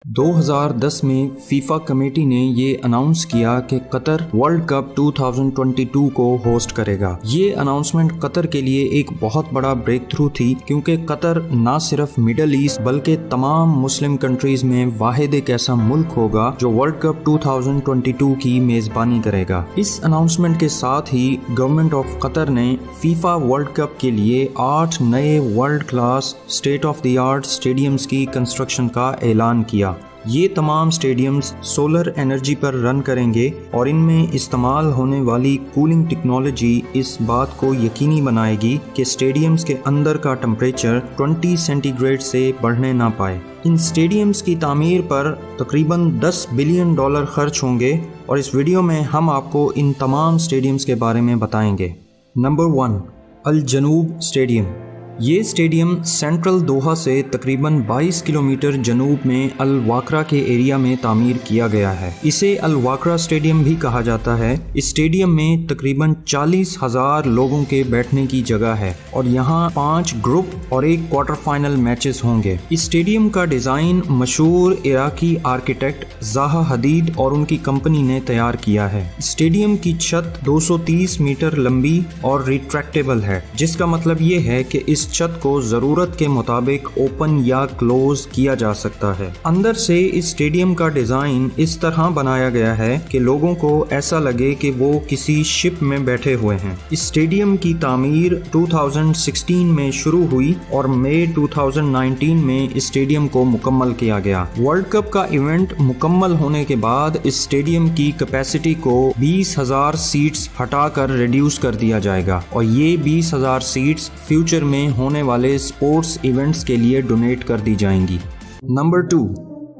2010 में FIFA committee ने ये अनाउंस किया कि कतर वर्ल्ड कप 2022 को होस्ट करेगा। ये अनाउंसमेंट कतर के लिए एक बहुत बड़ा ब्रेक थ्रू थी, क्योंकि कतर ना सिर्फ मिडल ईस्ट बल्कि तमाम मुस्लिम कंट्रीज में वाहिद एक ऐसा मुल्क होगा जो वर्ल्ड कप 2022 की मेजबानी करेगा। इस अनाउंसमेंट के साथ ही गवर्नमेंट ऑफ कतर ने फीफा वर्ल्ड कप के लिए 8 नए world class state of the art stadiums की कंस्ट्रक्शन का ऐलान किया। ये तमाम स्टेडियम्स सोलर एनर्जी पर रन करेंगे और इनमें इस्तेमाल होने वाली कूलिंग टेक्नोलॉजी इस बात को यकीनी बनाएगी कि स्टेडियम्स के अंदर का टेम्परेचर 20 सेंटीग्रेड से बढ़ने ना पाए। इन स्टेडियम्स की तामीर पर तकरीबन $10 बिलियन खर्च होंगे और इस वीडियो में हम आपको इन तमाम स्टेडियम्स के बारे में बताएंगे। नंबर 1, अल जनूब स्टेडियम। ये स्टेडियम सेंट्रल दोहा से तकरीबन 22 किलोमीटर जनूब में अल वाकरा के एरिया में तामीर किया गया है। इसे अल वाकरा स्टेडियम भी कहा जाता है। इस स्टेडियम में तकरीबन 40,000 लोगों के बैठने की जगह है और यहाँ 5 ग्रुप और 1 क्वार्टर फाइनल मैचेस होंगे। इस स्टेडियम का डिज़ाइन मशहूर इराकी आर्किटेक्ट ज़ाहा हदीद और उनकी कंपनी ने तैयार किया है। स्टेडियम की छत 230 मीटर लंबी और रिट्रैक्टेबल है, जिसका मतलब ये है कि इस छत को जरूरत के मुताबिक ओपन या क्लोज किया जा सकता है। अंदर से इस स्टेडियम का डिजाइन इस तरह बनाया गया है कि लोगों को ऐसा लगे कि वो किसी शिप में बैठे हुए हैं। इस स्टेडियम की तामीर 2016 में शुरू हुई और मई 2019 में इस स्टेडियम को मुकम्मल किया गया। वर्ल्ड कप का इवेंट मुकम्मल होने के बाद इस स्टेडियम की कैपेसिटी को 20,000 सीट्स हटाकर रिड्यूस कर दिया जाएगा और ये 20,000 सीट्स फ्यूचर में होने वाले स्पोर्ट्स इवेंट्स के लिए डोनेट कर दी जाएंगी। नंबर 2,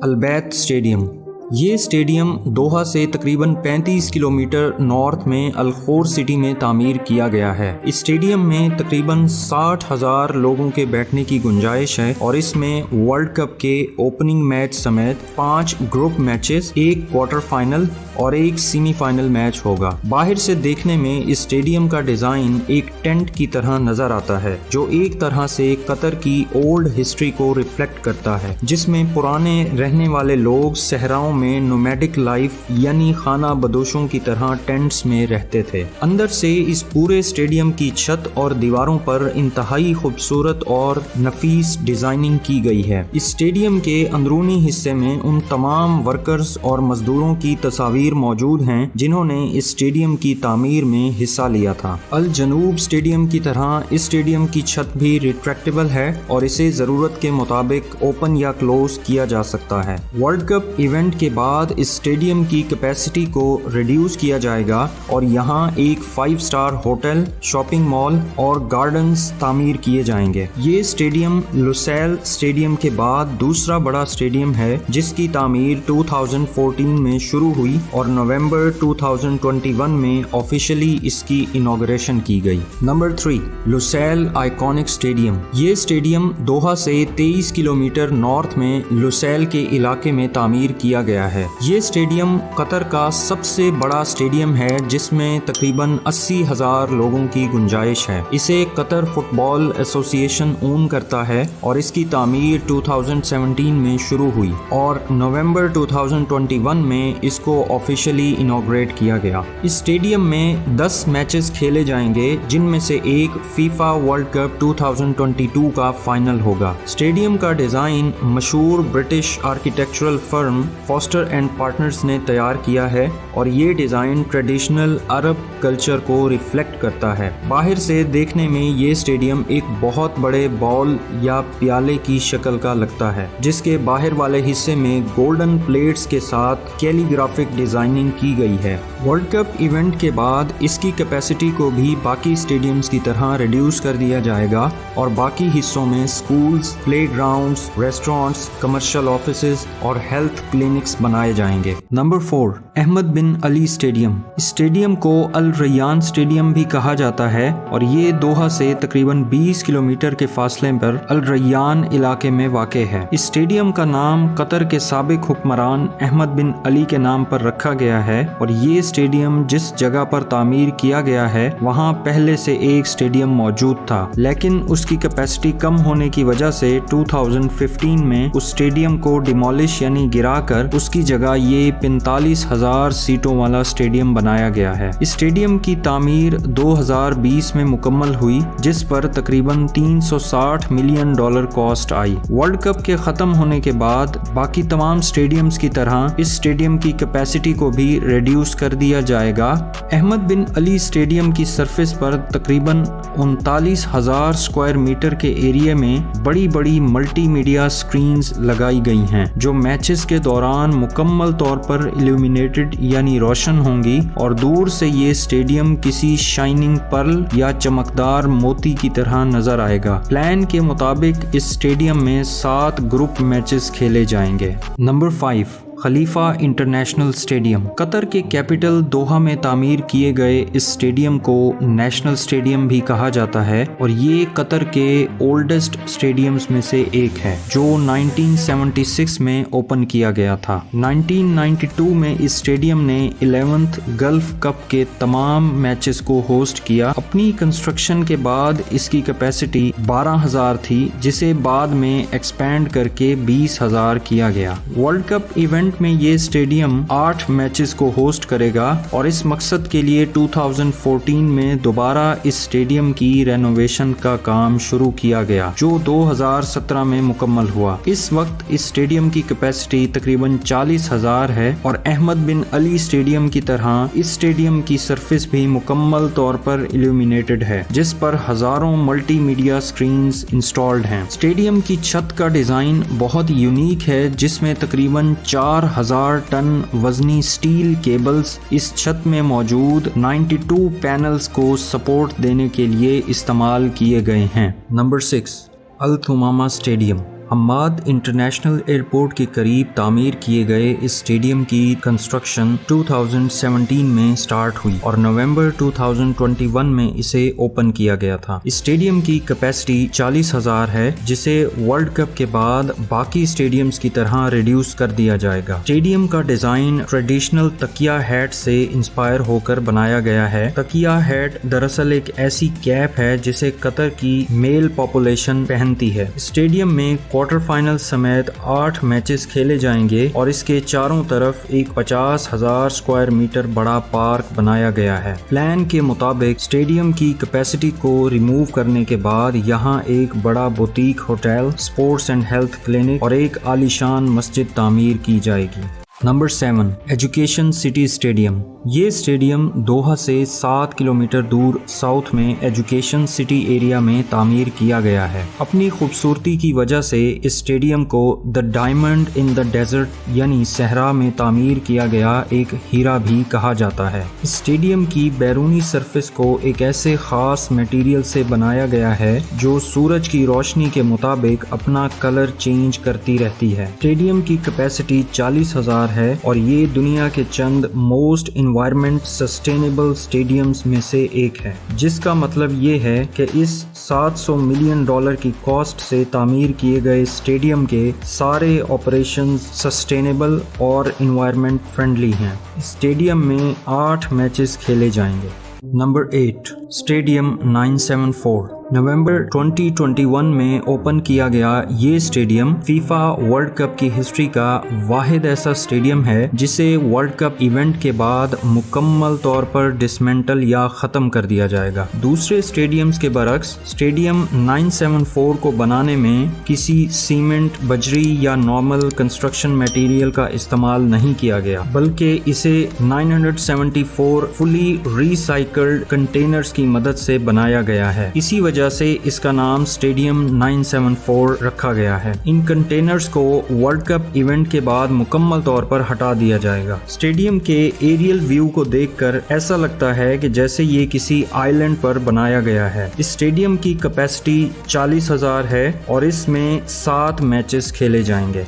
अल बैत स्टेडियम। ये स्टेडियम दोहा से तकरीबन 35 किलोमीटर नॉर्थ में अल खोर सिटी में तामीर किया गया है। इस स्टेडियम में तकरीबन 60,000 लोगों के बैठने की गुंजाइश है और इसमें वर्ल्ड कप के ओपनिंग मैच समेत 5 ग्रुप मैचेस, 1 क्वार्टर फाइनल और 1 सेमीफाइनल मैच होगा। बाहर से देखने में इस स्टेडियम का डिजाइन एक टेंट की तरह नजर आता है, जो एक तरह से कतर की ओल्ड हिस्ट्री को रिफ्लेक्ट करता है, जिसमें पुराने रहने वाले लोग सहराओं में नोमैडिक लाइफ यानी खाना बदोशों की तरह टेंट्स में रहते थे। अंदर से इस पूरे स्टेडियम की छत और दीवारों पर इंतहाई खूबसूरत और नफीस डिजाइनिंग की गई है। इस स्टेडियम के अंदरूनी हिस्से में उन तमाम वर्कर्स और मजदूरों की तस्वीर मौजूद हैं जिन्होंने इस स्टेडियम की तामीर में हिस्सा लिया था। अल जनूब स्टेडियम की तरह इस स्टेडियम की छत भी रिट्रैक्टेबल है और इसे जरूरत के मुताबिक ओपन या क्लोज किया जा सकता है। वर्ल्ड कप इवेंट के बाद इस स्टेडियम की कैपेसिटी को रिड्यूस किया जाएगा और यहाँ एक 5 स्टार होटल, शॉपिंग मॉल और गार्डन्स तामीर किए जाएंगे। ये स्टेडियम लुसैल स्टेडियम के बाद दूसरा बड़ा स्टेडियम है जिसकी तामीर 2014 में शुरू हुई और नवंबर 2021 में ऑफिशियली इसकी इनॉग्रेशन की गई। Number 3, Lusail iconic stadium. ये स्टेडियम दोहा से 23 किलोमीटर नॉर्थ में लुसैल के इलाके में तामीर किया गया है। ये स्टेडियम कतर का सबसे बड़ा स्टेडियम है जिसमें तकरीबन 80,000 लोगों की गुंजाइश है। इसे कतर फुटबॉल एसोसिएशन ओन करता है और इसकी तामीर 2017 में शुरू हुई और नवंबर 2021 में इसको ऑफिशियली इनॉग्रेट किया गया। इस स्टेडियम में 10 मैचेस खेले जाएंगे जिनमें से एक फीफा वर्ल्ड कप 2022 का फाइनल होगा। स्टेडियम का डिजाइन मशहूर British architectural firm foster and partners ने तैयार किया है और ये डिजाइन ट्रेडिशनल अरब कल्चर को रिफ्लेक्ट करता है। बाहर से देखने में ये स्टेडियम एक बहुत बड़े बॉल या प्याले की शक्ल का लगता है, जिसके बाहर वाले हिस्से में गोल्डन प्लेट्स के साथ कैलीग्राफिक डिजाइनिंग की गई है। वर्ल्ड कप इवेंट के बाद इसकी कैपेसिटी को भी बाकी स्टेडियम्स की तरह रिड्यूस कर दिया जाएगा और बाकी हिस्सों में schools, playgrounds, restaurants, commercial offices और हेल्थ क्लिनिक्स कॉम्प्लेक्स बनाए जाएंगे। नंबर 4, अहमद बिन अली स्टेडियम। स्टेडियम को अल रैयान स्टेडियम भी कहा जाता है और ये दोहा से तकरीबन 20 किलोमीटर के फासले पर अल रैयान इलाके में वाक़े है। इस स्टेडियम का नाम कतर के साबिक हुक्मरान अहमद बिन अली के नाम पर रखा गया है और ये स्टेडियम जिस जगह पर तामीर किया गया है वहाँ पहले से एक स्टेडियम मौजूद था, लेकिन उसकी कैपेसिटी कम होने की वजह से 2015 में उस स्टेडियम को डिमोलिश यानी गिराकर उसकी जगह ये 45,000 सीटों वाला स्टेडियम बनाया गया है। इस स्टेडियम की तामीर 2020 में मुकम्मल हुई, जिस पर तकरीबन $360 मिलियन कॉस्ट आई। वर्ल्ड कप के खत्म होने के बाद बाकी तमाम स्टेडियम्स की तरह इस स्टेडियम की कैपेसिटी को भी रिड्यूस कर दिया जाएगा। अहमद बिन अली स्टेडियम की सरफेस पर तकरीबन 39,000 स्क्वायर मीटर के एरिया में बड़ी बड़ी मल्टीमीडिया स्क्रीन्स लगाई गई हैं, जो मैचेस के दौरान मुकम्मल तौर पर इल्यूमिनेटेड यानी रोशन होंगी और दूर से ये स्टेडियम किसी शाइनिंग पर्ल या चमकदार मोती की तरह नजर आएगा। प्लान के मुताबिक इस स्टेडियम में 7 ग्रुप मैचेस खेले जाएंगे। नंबर 5, खलीफा इंटरनेशनल स्टेडियम। कतर के कैपिटल दोहा में तामीर किए गए इस स्टेडियम को नेशनल स्टेडियम भी कहा जाता है और ये कतर के ओल्डेस्ट स्टेडियम्स में से एक है, जो 1976 में ओपन किया गया था। 1992 में इस स्टेडियम ने 11th गल्फ कप के तमाम मैचेस को होस्ट किया। अपनी कंस्ट्रक्शन के बाद इसकी कैपेसिटी 12,000 थी, जिसे बाद में एक्सपैंड करके 20,000 किया गया। वर्ल्ड कप इवेंट में ये स्टेडियम 8 मैचेस को होस्ट करेगा और इस मकसद के लिए 2014 में दोबारा इस स्टेडियम की रेनोवेशन का काम शुरू किया गया, जो 2017 में मुकम्मल हुआ। इस वक्त इस स्टेडियम की कैपेसिटी तकरीबन 40,000 है और अहमद बिन अली स्टेडियम की तरह इस स्टेडियम की सरफेस भी मुकम्मल तौर पर इल्यूमिनेटेड है, जिस पर हजारों मल्टीमीडिया स्क्रीन्स इंस्टॉल्ड हैं। स्टेडियम की छत का डिजाइन बहुत यूनिक है, जिसमें तकरीबन 4,000 टन वजनी स्टील केबल्स इस छत में मौजूद 92 पैनल्स को सपोर्ट देने के लिए इस्तेमाल किए गए हैं। Number 6, Al Thumama stadium. Hamad international airport के करीब तामीर किए गए इस स्टेडियम की कंस्ट्रक्शन 2017 में स्टार्ट हुई और नवंबर 2021 में इसे ओपन किया गया था। इस स्टेडियम की कैपेसिटी 40,000 है, जिसे वर्ल्ड कप के बाद बाकी स्टेडियम्स की तरह रिड्यूस कर दिया जाएगा। स्टेडियम का डिजाइन ट्रेडिशनल तकिया हैट से इंस्पायर होकर बनाया गया है। तकिया हैट दरअसल एक ऐसी कैप है जिसे कतर की मेल पॉपुलेशन पहनती है। स्टेडियम में क्वार्टर फाइनल समेत 8 मैचेस खेले जाएंगे और इसके चारों तरफ एक 50,000 स्क्वायर मीटर बड़ा पार्क बनाया गया है। प्लान के मुताबिक स्टेडियम की कैपेसिटी को रिमूव करने के बाद यहाँ एक बड़ा boutique hotel, sports and health clinic और एक आलीशान मस्जिद तामीर की जाएगी। Number 7, education city stadium. ये स्टेडियम दोहा से 7 किलोमीटर दूर साउथ में एजुकेशन सिटी एरिया में तामीर किया गया है। अपनी खूबसूरती की वजह से इस स्टेडियम को the diamond in the desert यानी सहरा में तामीर किया गया एक हीरा भी कहा जाता है। इस स्टेडियम की बैरूनी सरफेस को एक ऐसे खास मटेरियल से बनाया गया है जो सूरज की रोशनी के मुताबिक अपना कलर चेंज करती रहती है। स्टेडियम की कैपेसिटी 40,000 है और ये दुनिया के चंद मोस्ट एनवायरमेंट सस्टेनेबल स्टेडियम्स में से एक है, जिसका मतलब ये है कि इस $700 मिलियन की कॉस्ट से तामीर किए गए स्टेडियम के सारे ऑपरेशंस सस्टेनेबल और एनवायरमेंट फ्रेंडली हैं। स्टेडियम में 8 मैचेस खेले जाएंगे। Number 8, stadium 974। नवंबर 2021 में ओपन किया गया ये स्टेडियम फीफा वर्ल्ड कप की हिस्ट्री का वाहिद ऐसा स्टेडियम है जिसे वर्ल्ड कप इवेंट के बाद मुकम्मल तौर पर डिसमेंटल या ख़त्म कर दिया जाएगा। दूसरे स्टेडियम्स के बरक्स स्टेडियम 974 को बनाने में किसी सीमेंट, बजरी या नॉर्मल कंस्ट्रक्शन मटेरियल का इस्तेमाल नहीं किया गया, बल्कि इसे 974 फुली रिसाइकल्ड कंटेनर्स की मदद से बनाया गया है। इसी वजह से इसका नाम स्टेडियम 974 रखा गया है। इन कंटेनर्स को वर्ल्ड कप इवेंट के बाद मुकम्मल तौर पर हटा दिया जाएगा। स्टेडियम के एरियल व्यू को देखकर ऐसा लगता है कि जैसे ये किसी आइलैंड पर बनाया गया है। इस स्टेडियम की कैपेसिटी 40,000 है और इसमें 7 मैचेस खेले जाएंगे।